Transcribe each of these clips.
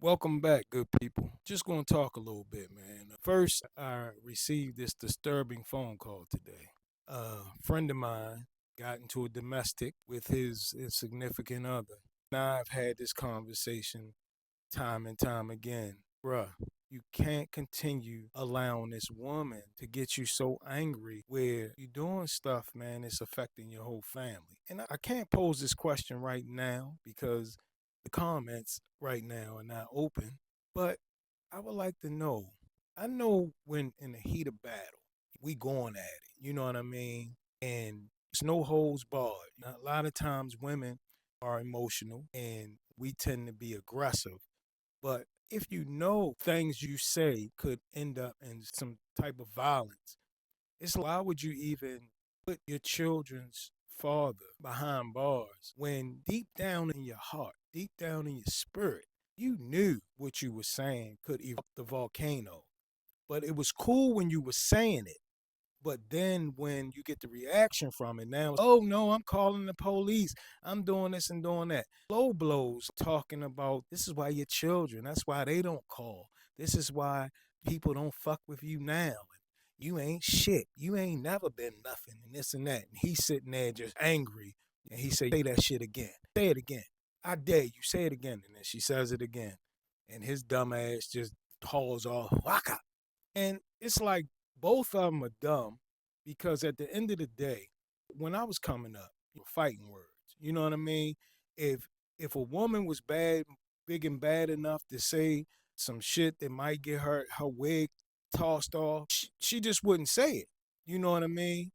Welcome back, good people. Just going to talk a little bit, man. First, I received this disturbing phone call today. A friend of mine got into a domestic with his significant other. Now I've had this conversation time and time again. Bruh, you can't continue allowing this woman to get you so angry where you're doing stuff, man, it's affecting your whole family. And I can't pose this question right now because the comments right now are not open, but I would like to know. I know when in the heat of battle, we going at it, you know what I mean? And it's no holds barred. A lot of times women are emotional and we tend to be aggressive, but if you know things you say could end up in some type of violence, it's like, why would you even put your children's father behind bars when deep down in your heart, deep down in your spirit, you knew what you were saying could erupt the volcano? But it was cool when you were saying it. But then when you get the reaction from it, now, oh no, I'm calling the police. I'm doing this and doing that. Low blows talking about this is why your children, that's why they don't call. This is why people don't fuck with you now. You ain't shit. You ain't never been nothing and this and that. And he's sitting there just angry. And he say that shit again. Say it again. I dare you. Say it again. And then she says it again. And his dumb ass just hauls off. Waka. And it's like both of them are dumb because at the end of the day, when I was coming up, fighting words. You know what I mean? If if a woman was bad, big and bad enough to say some shit that might get her wig tossed off, she just wouldn't say it. You know what I mean?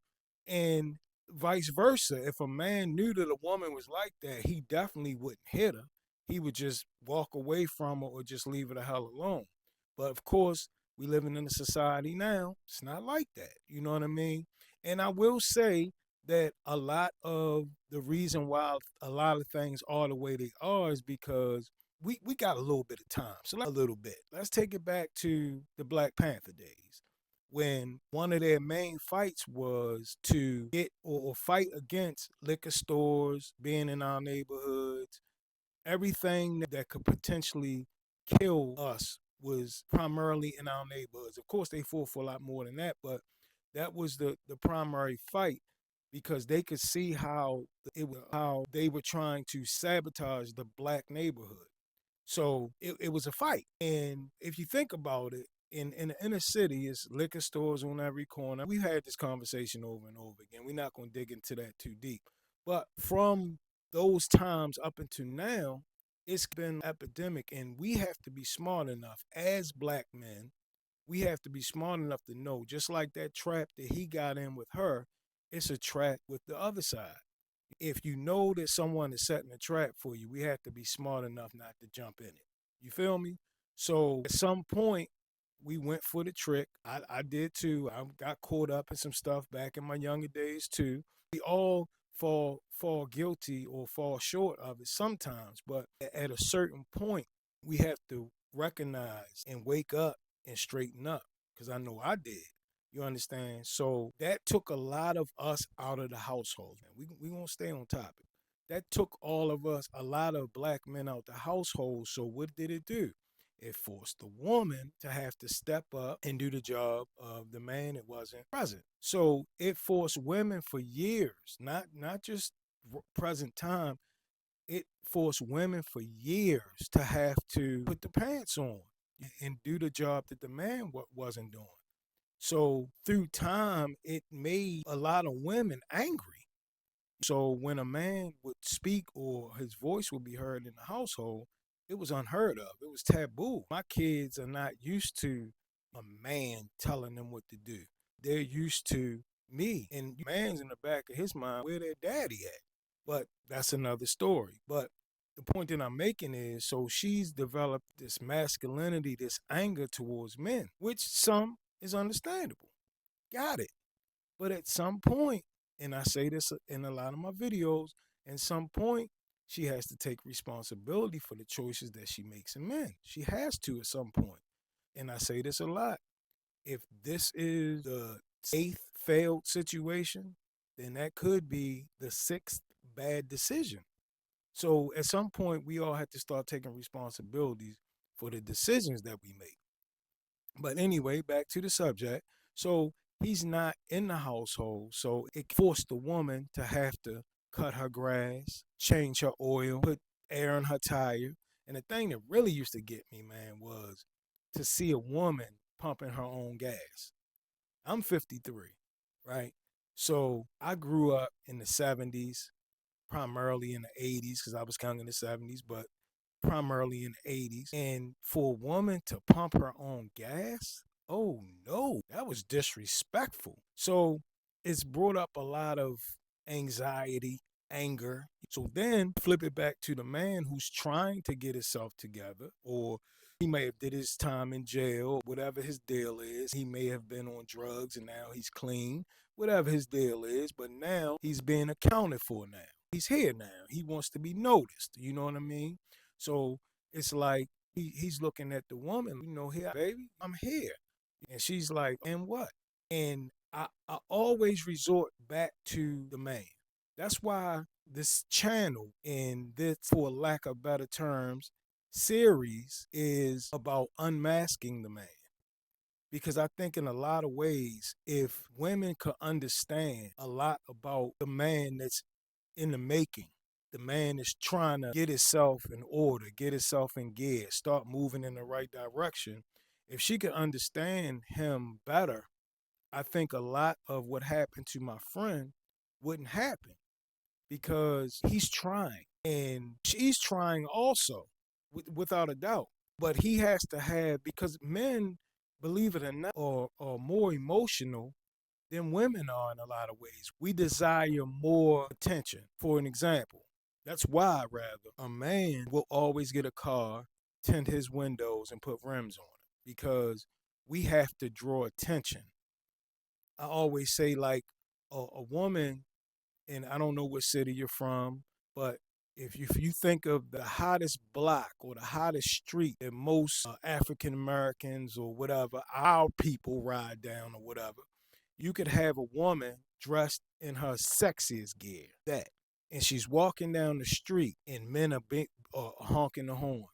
And vice versa. If a man knew that a woman was like that, he definitely wouldn't hit her. He would just walk away from her or just leave her the hell alone. But of course, we living in a society now, it's not like that. You know what I mean? And I will say that a lot of the reason why a lot of things are the way they are is because we got a little bit of time. So a little bit. Let's take it back to the Black Panther days when one of their main fights was to get or fight against liquor stores being in our neighborhoods. Everything that could potentially kill us was primarily in our neighborhoods. Of course, they fought for a lot more than that, but that was the primary fight because they could see how they were trying to sabotage the black neighborhood. So it was a fight. And if you think about it, in the inner city, it's liquor stores on every corner. We've had this conversation over and over again. We're not going to dig into that too deep. But from those times up until now, it's been epidemic. And we have to be smart enough as black men, we have to be smart enough to know, just like that trap that he got in with her, it's a trap with the other side. If you know that someone is setting a trap for you, we have to be smart enough not to jump in it. You feel me? So at some point, we went for the trick. I did too. I got caught up in some stuff back in my younger days too. We all fall guilty or fall short of it sometimes, but at a certain point, we have to recognize and wake up and straighten up. Because I know I did. You understand? So that took a lot of us out of the household. Man, we gonna stay on topic. That took all of us, a lot of black men out the household. So what did it do? It forced the woman to have to step up and do the job of the man that wasn't present. So it forced women for years, not just present time. It forced women for years to have to put the pants on and do the job that the man wasn't doing. So through time, it made a lot of women angry. So when a man would speak or his voice would be heard in the household, it was unheard of. It was taboo. My kids are not used to a man telling them what to do. They're used to me. And man's in the back of his mind where their daddy at. But that's another story. But the point that I'm making is so she's developed this masculinity, this anger towards men, which some is understandable. Got it. But at some point, and I say this in a lot of my videos, at some point, she has to take responsibility for the choices that she makes in men. She has to at some point. And I say this a lot. If this is the eighth failed situation, then that could be the sixth bad decision. So at some point, we all have to start taking responsibilities for the decisions that we make. But anyway, back to the subject. So he's not in the household. So it forced the woman to have to cut her grass, change her oil, put air in her tire. And the thing that really used to get me, man, was to see a woman pumping her own gas. I'm 53, right? So I grew up in the 70s, primarily in the 80s, because I was young in the 70s, but primarily in the 80s. And for a woman to pump her own gas, oh no, that was disrespectful. So it's brought up a lot of anxiety, anger. So then flip it back to the man who's trying to get himself together, or he may have did his time in jail, whatever his deal is. He may have been on drugs and now he's clean, whatever his deal is, but now he's being accounted for now. He's here now. He wants to be noticed. You know what I mean? So it's like he's looking at the woman, here, baby, I'm here. And she's like, and what? And I always resort back to the man. That's why this channel and this, for lack of better terms, series is about unmasking the man. Because I think in a lot of ways, if women could understand a lot about the man that's in the making, the man is trying to get himself in order, get himself in gear, start moving in the right direction. If she could understand him better, I think a lot of what happened to my friend wouldn't happen because he's trying and she's trying also, without a doubt. But he has to have, because men, believe it or not, are more emotional than women are in a lot of ways. We desire more attention. For an example, that's why, rather, a man will always get a car, tint his windows, and put rims on it because we have to draw attention. I always say, like, a woman, and I don't know what city you're from, but if you think of the hottest block or the hottest street that most African Americans or whatever, our people ride down or whatever, you could have a woman dressed in her sexiest gear, that, and she's walking down the street, and men are honking the horn,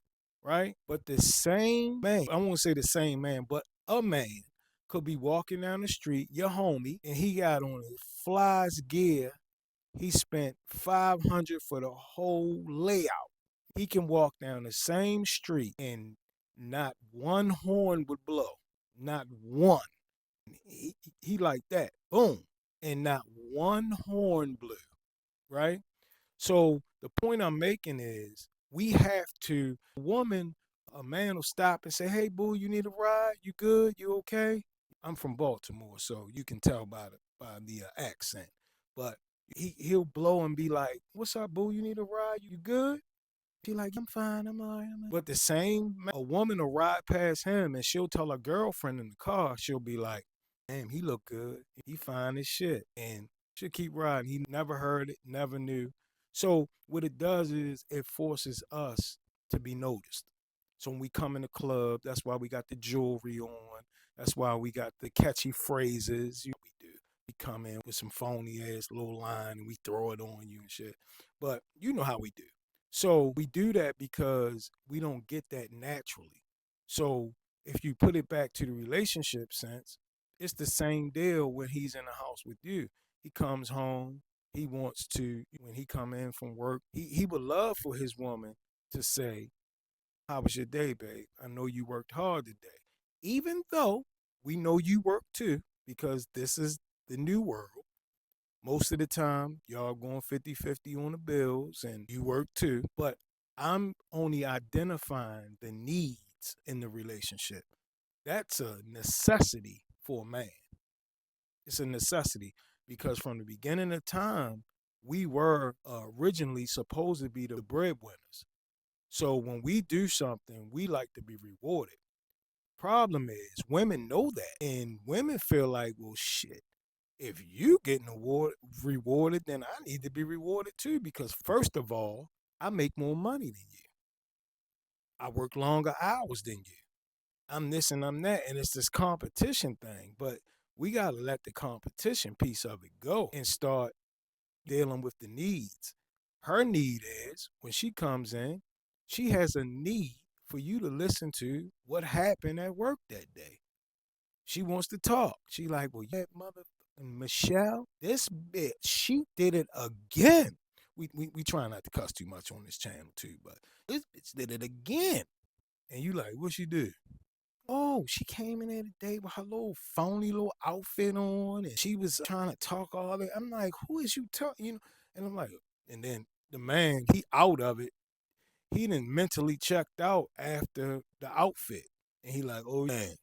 right? But the same man, I won't say the same man, but a man could be walking down the street, your homie, and he got on his flies gear. He spent 500 for the whole layout. He can walk down the same street and not one horn would blow, not one. He like that, boom, and not one horn blew, right? So the point I'm making is we have to, a man will stop and say, hey, boo, you need a ride? You good? You okay? I'm from Baltimore, so you can tell by the accent. But he'll blow and be like, what's up, boo? You need a ride? You good? She like, I'm fine, I'm all right. But the same, a woman will ride past him and she'll tell her girlfriend in the car, she'll be like, damn, he look good. He fine as shit. And she'll keep riding. He never heard it, never knew. So what it does is it forces us to be noticed. So when we come in the club, that's why we got the jewelry on. That's why we got the catchy phrases. We do. We come in with some phony ass little line and we throw it on you and shit. But you know how we do. So we do that because we don't get that naturally. So if you put it back to the relationship sense, it's the same deal when he's in the house with you. He comes home, he wants to, when he come in from work, he would love for his woman to say, how was your day, babe? I know you worked hard today. Even though we know you work too, because this is the new world. Most of the time, y'all going 50-50 on the bills and you work too. But I'm only identifying the needs in the relationship. That's a necessity for a man. It's a necessity because from the beginning of time, we were originally supposed to be the breadwinners. So when we do something, we like to be rewarded. Problem is, women know that, and women feel like, well, shit, if you getting rewarded, then I need to be rewarded too. Because first of all, I make more money than you. I work longer hours than you. I'm this and I'm that, and it's this competition thing. But we gotta let the competition piece of it go and start dealing with the needs. Her need is when she comes in, she has a need for you to listen to what happened at work that day. She wants to talk. She like, well, yeah, motherfucking Michelle, this bitch, she did it again. We try not to cuss too much on this channel too, but this bitch did it again. And you like, what she do? Oh, she came in there today with her little phony little outfit on, and she was trying to talk all that. I'm like, who is you talking? And I'm like, and then the man, he out of it. He done mentally checked out after the outfit, and he like, oh man,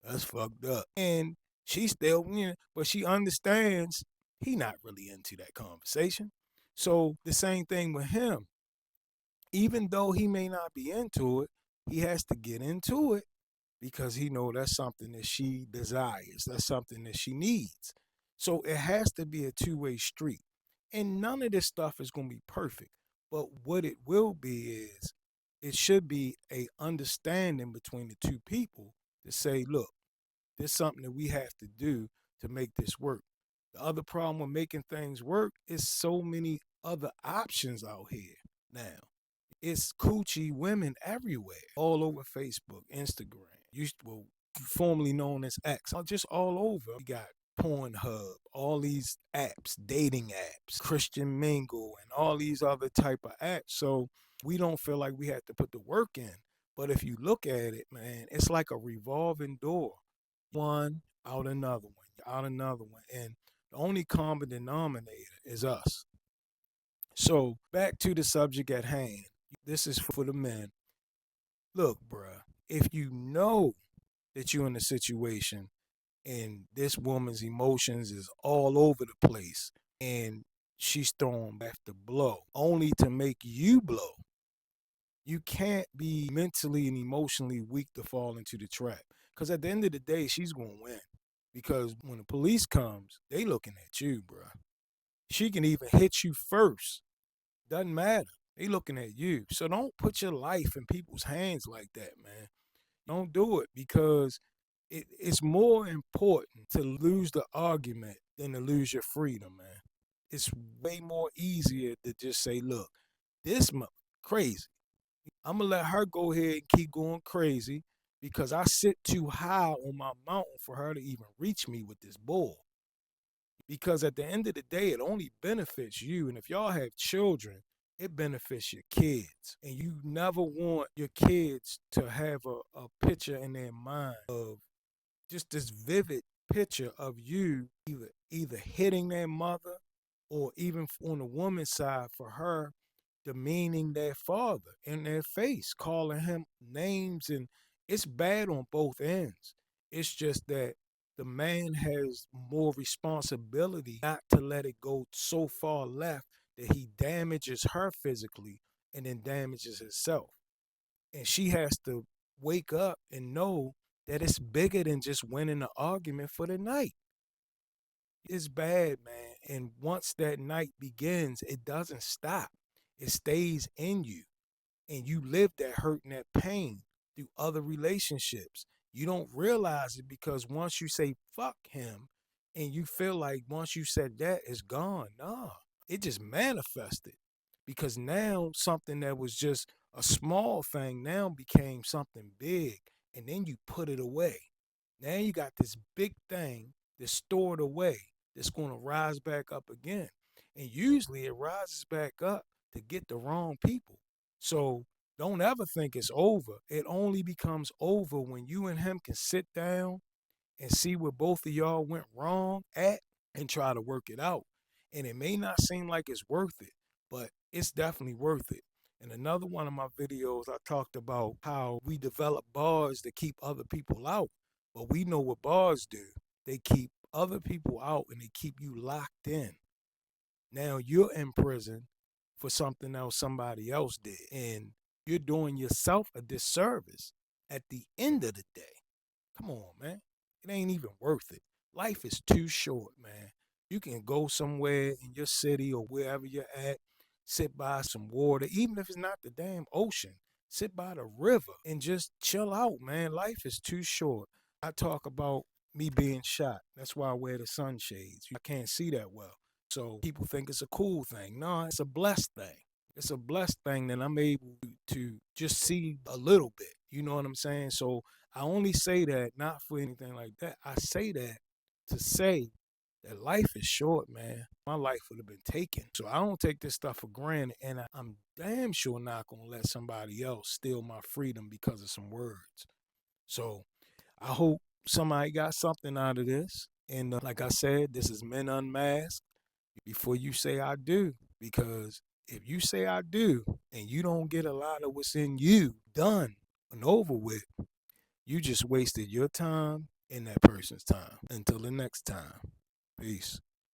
that's fucked up. And she still, but she understands he not really into that conversation. So the same thing with him. Even though he may not be into it, he has to get into it because he know that's something that she desires. That's something that she needs. So it has to be a two-way street. And none of this stuff is going to be perfect. But what it will be is it should be a understanding between the two people to say, look, there's something that we have to do to make this work. The other problem with making things work is so many other options out here now. It's coochie women everywhere, all over Facebook, Instagram. Well, formerly known as X, just all over. We got Pornhub, all these apps, dating apps, Christian Mingle, and all these other type of apps. So we don't feel like we have to put the work in. But if you look at it, man, it's like a revolving door. One out another one, out another one, and the only common denominator is us. So back to the subject at hand. This is for the men. Look, bruh, if you know that you're in a situation and this woman's emotions is all over the place and she's throwing back the blow only to make you blow, you can't be mentally and emotionally weak to fall into the trap. Because at the end of the day, she's going to win. Because when the police comes, they looking at you, bruh. She can even hit you first. Doesn't matter. They looking at you. So don't put your life in people's hands like that, man. Don't do it because it's more important to lose the argument than to lose your freedom, man. It's way more easier to just say, look, this mother crazy. I'm going to let her go ahead and keep going crazy because I sit too high on my mountain for her to even reach me with this bull. Because at the end of the day, it only benefits you. And if y'all have children, it benefits your kids. And you never want your kids to have a picture in their mind of just this vivid picture of you either hitting their mother or even on the woman's side for her demeaning their father in their face, calling him names. And it's bad on both ends. It's just that the man has more responsibility not to let it go so far left that he damages her physically and then damages himself. And she has to wake up and know that it's bigger than just winning the argument for the night. It's bad, man. And once that night begins, it doesn't stop. It stays in you. And you live that hurt and that pain through other relationships. You don't realize it because once you say fuck him and you feel like once you said that, it's gone. Nah, it just manifested because now something that was just a small thing now became something big and then you put it away. Now you got this big thing that's stored away that's going to rise back up again. And usually it rises back up to get the wrong people. So don't ever think it's over. It only becomes over when you and him can sit down and see where both of y'all went wrong at and try to work it out. And it may not seem like it's worth it, but it's definitely worth it. In another one of my videos, I talked about how we develop bars to keep other people out. But we know what bars do. They keep other people out and they keep you locked in. Now you're in prison for something else somebody else did. And you're doing yourself a disservice at the end of the day. Come on, man. It ain't even worth it. Life is too short, man. You can go somewhere in your city or wherever you're at, sit by some water, even if it's not the damn ocean. Sit by the river and just chill out, man. Life is too short. I talk about me being shot. That's why I wear the sunshades. I can't see that well. So people think it's a cool thing. No, it's a blessed thing. it's a blessed thing that I'm able to just see a little bit. You know what I'm saying? So I only say that not for anything like that. I say that to say that life is short, man. My life would have been taken. So I don't take this stuff for granted. And I'm damn sure not going to let somebody else steal my freedom because of some words. So I hope somebody got something out of this. And like I said, this is Men Unmasked. Before you say I do, because if you say I do and you don't get a lot of what's in you done and over with, you just wasted your time and that person's time. Until the next time, peace.